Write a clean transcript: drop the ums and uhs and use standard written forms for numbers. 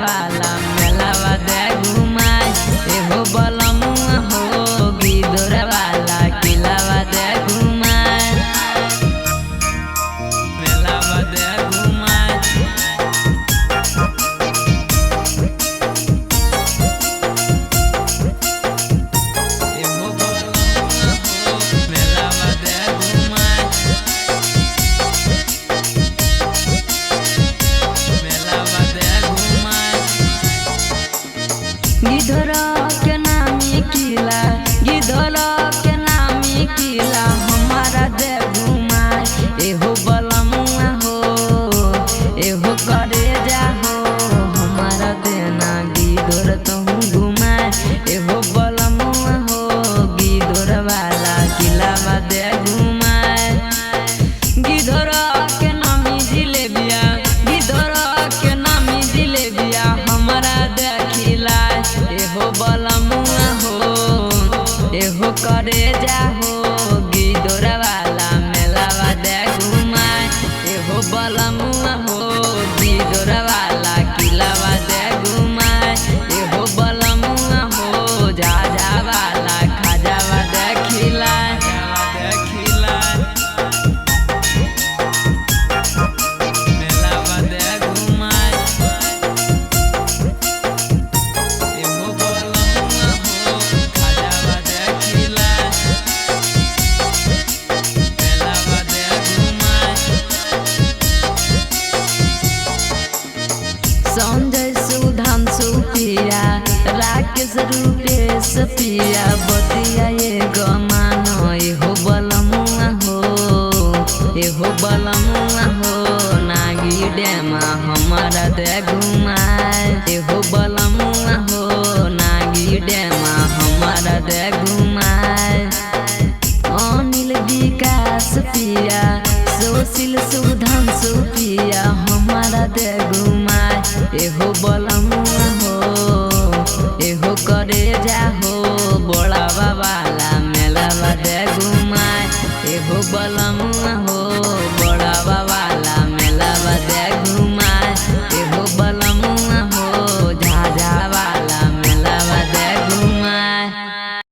वाला मेलावा दे घुमाए एहो बलमुआ हो गिदोर वाला किलावा दे घुमाए मेलावा दे घुमाए एहो बलमुआ हो मेलावा दे घुमाए मेलावा दे घुमाए गिधर के नामी किला गिधर के नामी किला हमारा दे घुमाए एहो बलमुआ हो एहो करे जा हो हमारा देना गिधर तहु घुमाए एहो बलमुआ हो गिधर वाला किलावा दे घुमाए गिधर के नामी जिलेबिया गिधर के नामी जिलेबिया हमारा दे खिलाए एहो बलमुआ हो एहो करे जा हो गिदोर वाला मेलावा दे घुमाए एहो बलमुआ हो गिदोर वाला किलावा दे घुमाए एहो बलमुआ हो जा वाला खाजावा दे खिलाए मेलावा दे घुमाए एहो बलमुआ हो खाजावा दे खिलाए मेलावा दे घुमाए संजय सुधांशु पिया राकेश रूपेश पिया बतिया ये गमानो एहो बलमुआ हो नागी डेमा हमारा दे घुमाए एहो बलमुआ हो नागी डेमा हमारा दे घुमाए अनिल विकास पिया सुशील सुधांशु पिया हमारा दे घुमाए एहो बलमुआ हो एहो करे जा